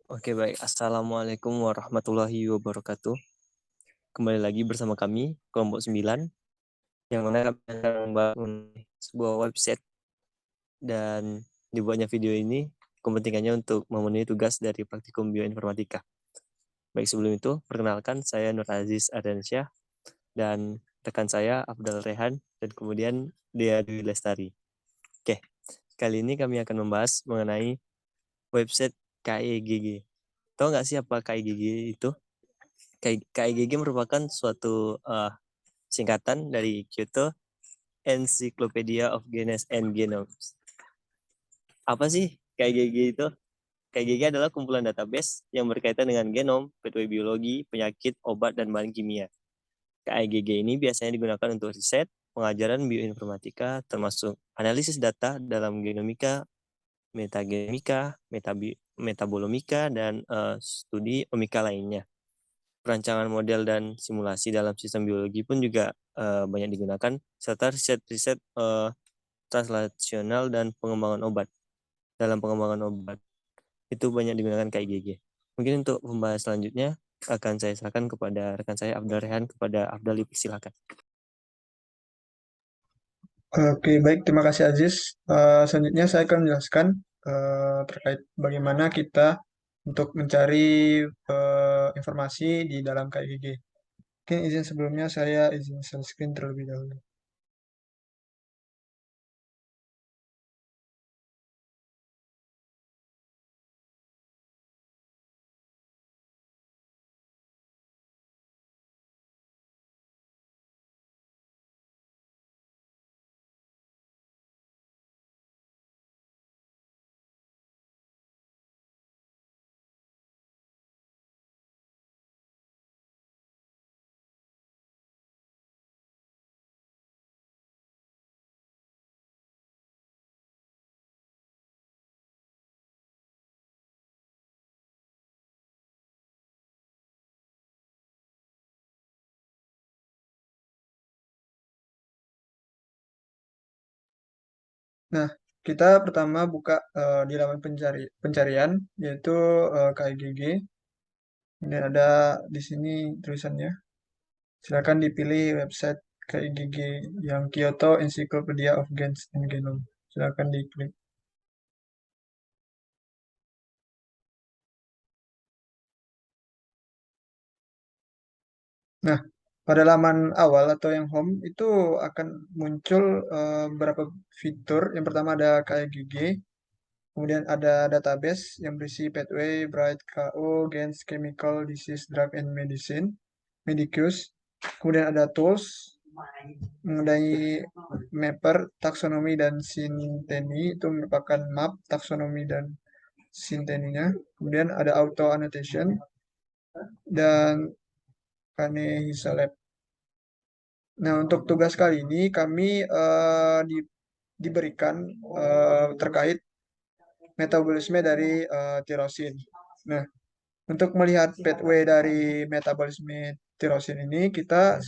Oke, baik. Assalamualaikum warahmatullahi wabarakatuh. Kembali lagi bersama kami, kelompok 9, yang mana kami akan membangun sebuah website dan dibuatnya video ini kepentingannya untuk memenuhi tugas dari praktikum bioinformatika. Baik, sebelum itu, perkenalkan saya Nur Aziz Ardiansyah dan rekan saya Abdul Rehan dan kemudian Dea Dwi Lestari. Oke, kali ini kami akan membahas mengenai website KEGG. Tahu nggak sih apa KEGG itu? KIGG merupakan suatu singkatan dari Kyoto Encyclopedia of Genus and Genomes. Apa sih KIGG itu? KIGG adalah kumpulan database yang berkaitan dengan genom, pathway biologi, penyakit, obat, dan bahan kimia. KIGG ini biasanya digunakan untuk riset, pengajaran bioinformatika, termasuk analisis data dalam genomika, metagenomika, metabolomika, dan studi omika lainnya. Perancangan model dan simulasi dalam sistem biologi pun juga banyak digunakan, serta riset-riset translasional dan pengembangan obat. Dalam pengembangan obat itu banyak digunakan KIGG. Mungkin untuk pembahasan selanjutnya akan saya serahkan kepada rekan saya Abdul Rehan. Kepada Abdul, silakan. Oke, baik. Terima kasih, Aziz. Selanjutnya saya akan menjelaskan terkait bagaimana kita untuk mencari informasi di dalam KIGG. Mungkin izin sebelumnya saya izin share screen terlebih dahulu. Nah, kita pertama buka di laman pencarian, yaitu KIGG. Ini ada di sini tulisannya. Silakan dipilih website KIGG yang Kyoto Encyclopedia of Gens and Genome. Silakan diklik. Nah, pada laman awal atau yang home itu akan muncul beberapa fitur. Yang pertama ada KIGG, kemudian ada database yang berisi pathway, bright, KO, gens, chemical, disease, drug, and medicine, medicus. Kemudian ada tools mengenai mapper, taksonomi, dan sinteni. Itu merupakan map, taksonomi, dan sinteninya. Kemudian ada auto annotation dan Kanehisa Lab. Nah, untuk tugas kali ini kami diberikan terkait metabolisme dari tirosin. Nah, untuk melihat pathway dari metabolisme tirosin ini, kita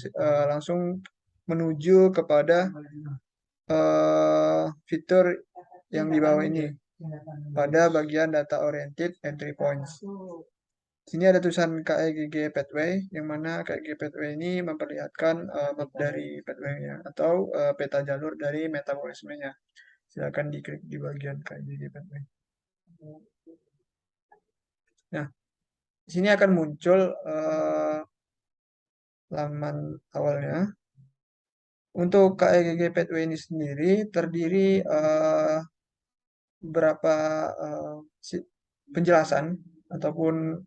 langsung menuju kepada fitur yang di bawah ini pada bagian data oriented entry points. Sini ada tulisan KEGG Pathway, yang mana KEGG Pathway ini memperlihatkan map dari pathway-nya atau peta jalur dari metabolismenya. Silakan diklik di bagian KEGG Pathway. Nah, di sini akan muncul laman awalnya. Untuk KEGG Pathway ini sendiri terdiri beberapa penjelasan ataupun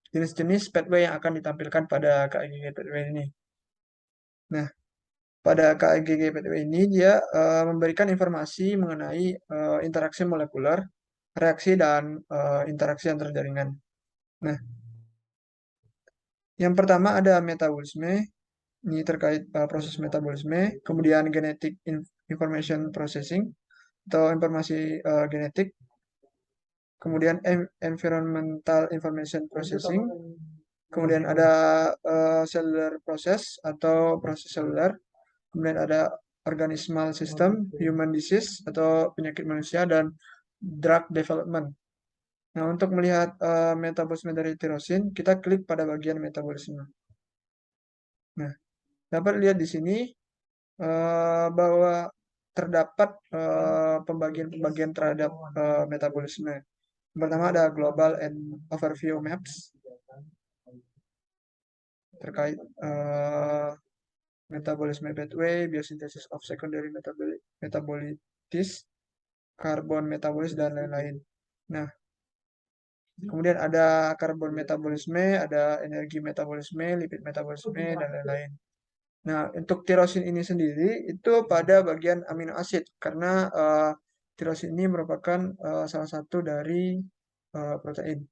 jenis-jenis pathway yang akan ditampilkan pada KEGG Pathway ini. Nah, pada KEGG Pathway ini dia memberikan informasi mengenai interaksi molekuler, reaksi, dan interaksi antar jaringan. Nah, yang pertama ada metabolisme, ini terkait proses metabolisme, kemudian genetic information processing atau informasi genetik, kemudian environmental information processing, kemudian ada cellular process atau proses seluler, kemudian ada organismal system, human disease atau penyakit manusia, dan drug development. Nah, untuk melihat metabolisme dari tirosin, kita klik pada bagian metabolisme. Nah, dapat lihat di sini bahwa terdapat pembagian-pembagian terhadap metabolisme. Pertama ada global and overview maps terkait metabolisme pathway, biosynthesis of secondary metabolites, karbon metabolis, dan lain-lain. Nah, kemudian ada karbon metabolisme, ada energi metabolisme, lipid metabolisme, dan lain-lain. Nah, untuk tirosin ini sendiri itu pada bagian amino asid karena tirosin ini merupakan salah satu dari protein.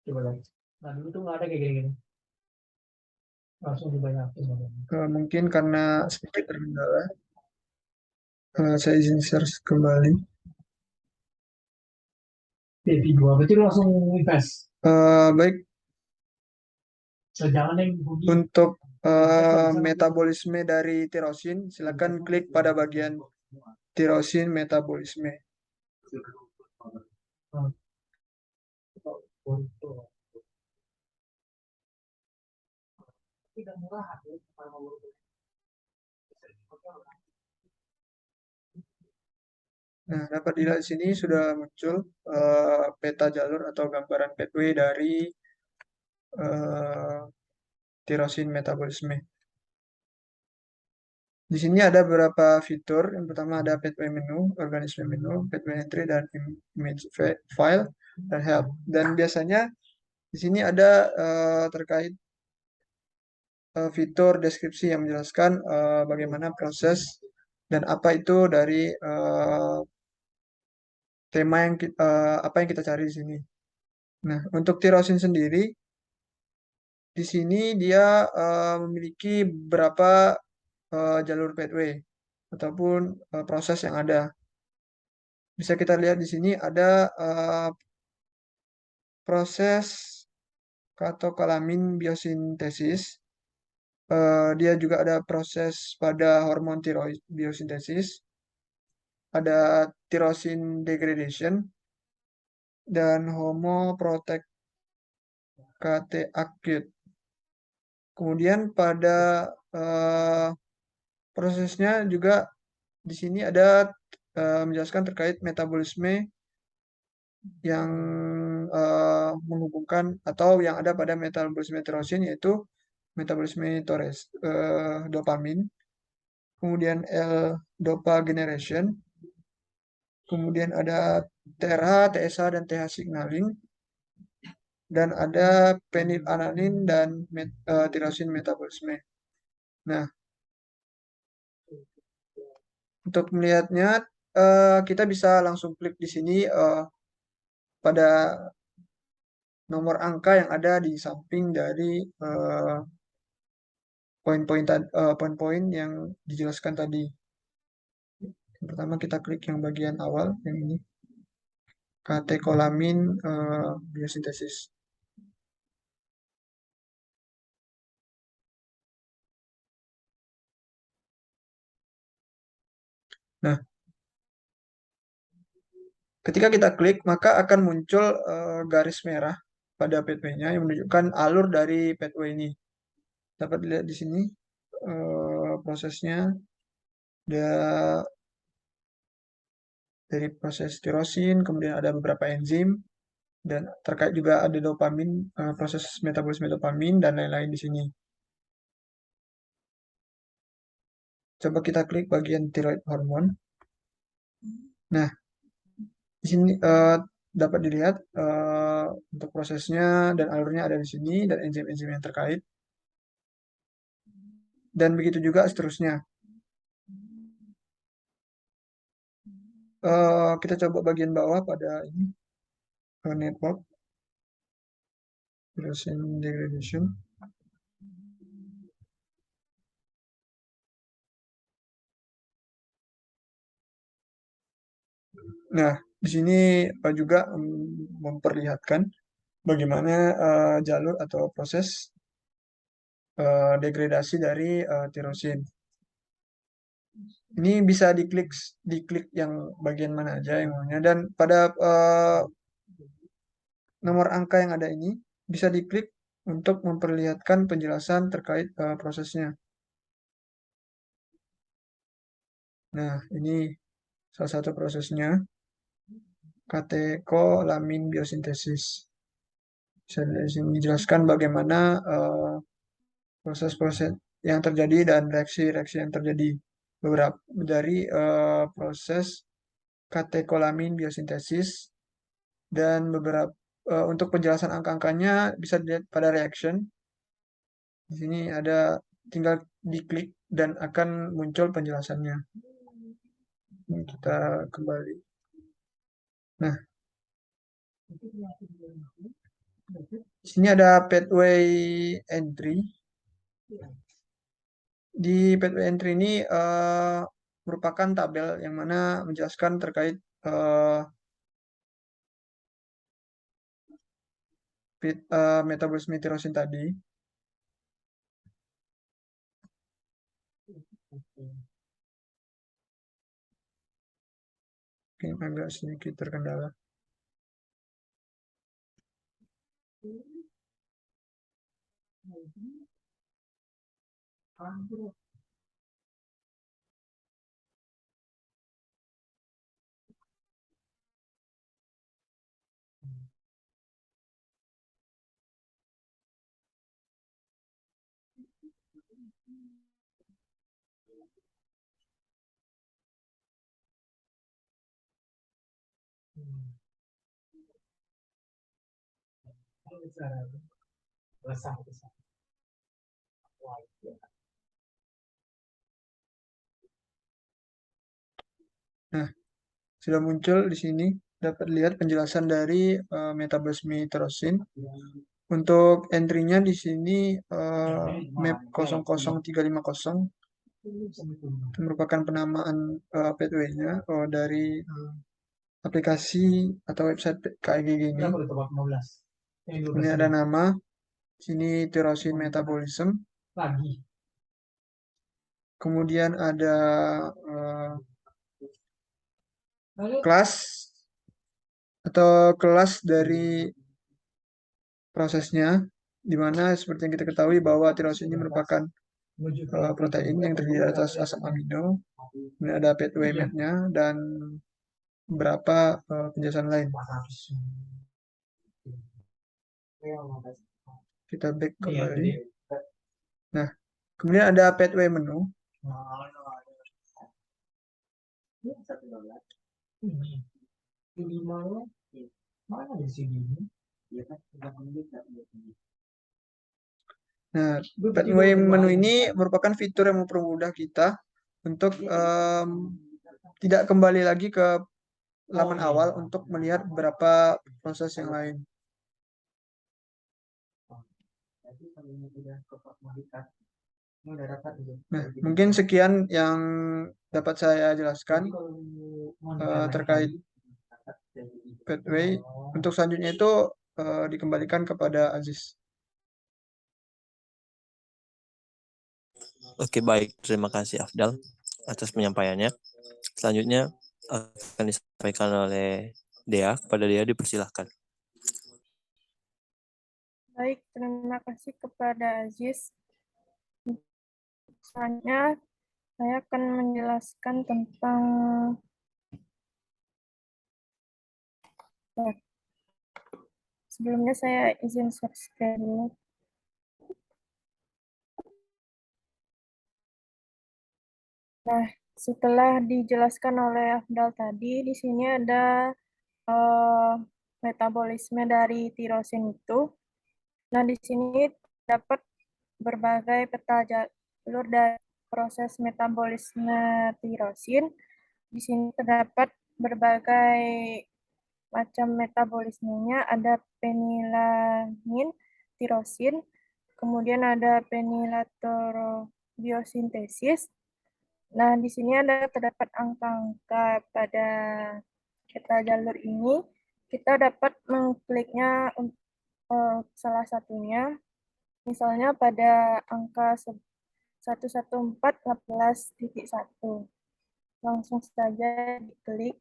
Coba lagi. Nah dulu tuh nggak ada kayak gini-gini. Langsung dibanyakin. Mungkin karena sedikit terkendala, saya izin share kembali. TV2 berarti lu langsung invest. Baik, Jangan yang untuk metabolisme dari tirosin, silakan klik pada bagian tirosin metabolisme. Nah, dapat dilihat di sini sudah muncul peta jalur atau gambaran pathway dari tirosin metabolisme. Di sini ada beberapa fitur. Yang pertama ada pathway menu, organisme menu, pathway entry, dan image file, dan help. Dan biasanya di sini ada terkait fitur deskripsi yang menjelaskan bagaimana proses dan apa itu dari tema yang apa yang kita cari di sini. Nah, untuk tirosin sendiri, di sini dia memiliki beberapa jalur pathway ataupun proses yang ada. Bisa kita lihat di sini ada proses katokolamin biosintesis. Dia juga ada proses pada hormon tiroid biosintesis, ada tirosin degradation, dan homoprotect KT acute. Kemudian pada prosesnya juga di sini ada menjelaskan terkait metabolisme yang menghubungkan atau yang ada pada metabolisme tirosin, yaitu metabolisme dopamin, kemudian L-dopa generation, kemudian ada TRH, TSH, dan TH signaling, dan ada phenylalanin dan tirosin metabolisme. Nah, untuk melihatnya kita bisa langsung klik di sini pada nomor angka yang ada di samping dari poin-poin yang dijelaskan tadi. Yang pertama kita klik yang bagian awal, yang ini, katekolamin biosintesis. Nah, ketika kita klik, maka akan muncul garis merah pada pathway-nya yang menunjukkan alur dari pathway ini. Dapat dilihat di sini prosesnya. Ada dari proses tirosin, kemudian ada beberapa enzim, dan terkait juga ada dopamin, proses metabolisme dopamin, dan lain-lain di sini. Coba kita klik bagian thyroid hormone. Nah, di sini dapat dilihat untuk prosesnya dan alurnya ada di sini, dan enzim-enzim yang terkait. Dan begitu juga seterusnya. Kita coba bagian bawah pada ini, network, tirosin degradation. Nah, di sini juga memperlihatkan bagaimana jalur atau proses degradasi dari tirosin. Ini bisa diklik yang bagian mana aja yang maunya, dan pada nomor angka yang ada ini bisa diklik untuk memperlihatkan penjelasan terkait prosesnya. Nah, ini salah satu prosesnya, katekolamin biosintesis. Bisa dijelaskan bagaimana proses-proses yang terjadi dan reaksi-reaksi yang terjadi beberapa dari proses katekolamin biosintesis, dan beberapa untuk penjelasan angka-angkanya bisa dilihat pada reaction. Di sini ada, tinggal diklik dan akan muncul penjelasannya. Ini kita kembali. Nah, di sini ada pathway entry. Di pathway entry ini merupakan tabel yang mana menjelaskan terkait metabolisme tirosin tadi. Mungkin agak sedikit terkendala. Nah, sudah muncul di sini, dapat lihat penjelasan dari metabolisme tirosin. Untuk entry-nya di sini map 00350 itu merupakan penamaan pathway-nya dari aplikasi atau website KGG ini. Ini ada nama, sini tirosin metabolism. Kemudian ada kelas atau kelas dari prosesnya, di mana seperti yang kita ketahui bahwa tirosin ini merupakan protein yang terdiri atas asam amino. Ini ada pathway map-nya dan beberapa penjelasan lain. Kita back kembali. Nah, kemudian ada pathway menu. Nah, pathway menu ini merupakan fitur yang mempermudah kita untuk tidak kembali lagi ke laman awal untuk melihat beberapa proses yang lain. Nah, mungkin sekian yang dapat saya jelaskan terkait pathway. Untuk selanjutnya itu dikembalikan kepada Aziz. Oke, baik. Terima kasih Afdal atas penyampaiannya. Selanjutnya akan disampaikan oleh Dea. Kepada Dea dipersilahkan. Baik, terima kasih kepada Aziz. Selanjutnya, saya akan menjelaskan tentang sebelumnya saya izin share screen dulu. Nah, setelah dijelaskan oleh Afdal tadi, di sini ada metabolisme dari tirosin itu. Nah, di sini dapat berbagai peta jalur dari proses metabolisme tirosin. Di sini terdapat berbagai macam metabolismenya, ada fenilanin, tirosin, kemudian ada fenilatorobiosintesis. Nah, di sini ada terdapat angka-angka pada peta jalur ini, kita dapat mengkliknya salah satunya, misalnya pada angka 114.18.1. Langsung saja diklik.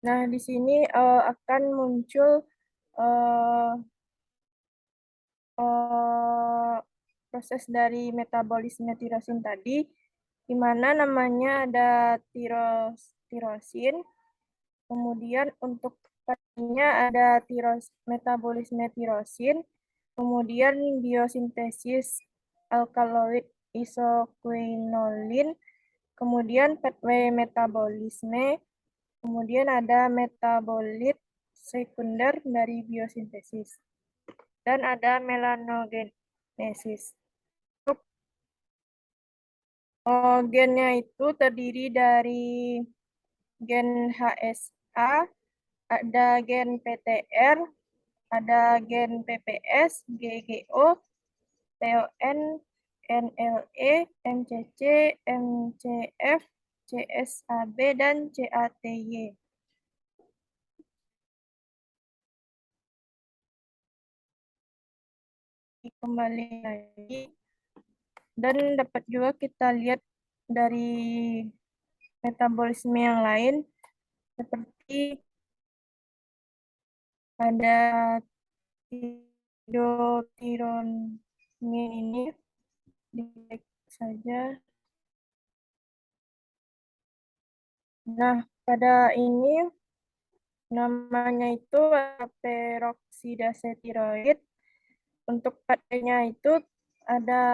Nah, di sini akan muncul proses dari metabolisme tirosin tadi, di mana namanya ada tirosin. Kemudian untuk tadinya ada metabolisme tirosin, kemudian biosintesis alkaloid isoquinolin, kemudian pathway metabolisme, kemudian ada metabolit sekunder dari biosintesis, dan ada melanogenesis. Gennya itu terdiri dari gen HSA, ada gen PTR, ada gen PPS, GGO, TON, NLE, MCC, MCF, CSAB, dan CATY. Kembali lagi. Dan dapat juga kita lihat dari metabolisme yang lain, seperti ada tirotironin ini, diklik saja. Nah, pada ini namanya itu peroksidase tiroid. Untuk partnya itu ada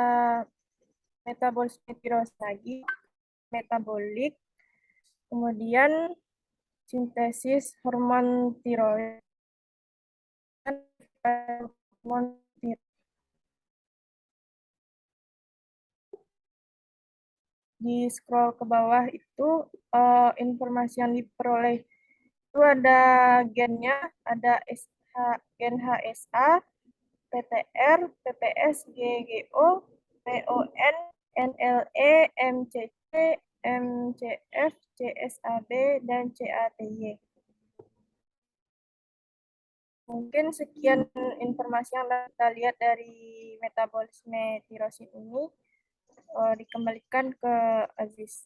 metabolisme tiroid lagi, metabolik, kemudian sintesis hormon tiroid, hormon tiroid. Di scroll ke bawah itu informasi yang diperoleh itu ada gennya, ada gen HSA, PTR, PPS, GGO, TON, NLE, MCC, MCF, CSAB, dan CATY. Mungkin sekian informasi yang kita lihat dari metabolisme tirosin ini. Dikembalikan ke Aziz.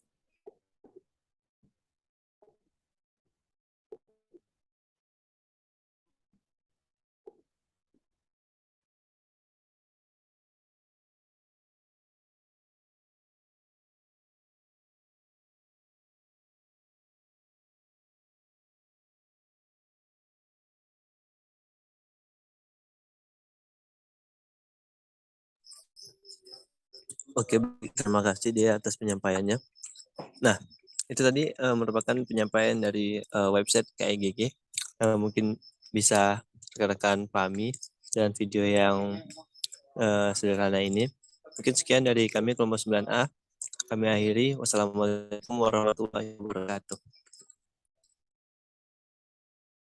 Oke, terima kasih dia atas penyampaiannya. Nah, itu tadi merupakan penyampaian dari website KIGG. Mungkin bisa rekan-rekan pahami dan video yang sederhana ini. Mungkin sekian dari kami kelompok 9A. Kami akhiri. Wassalamualaikum warahmatullahi wabarakatuh.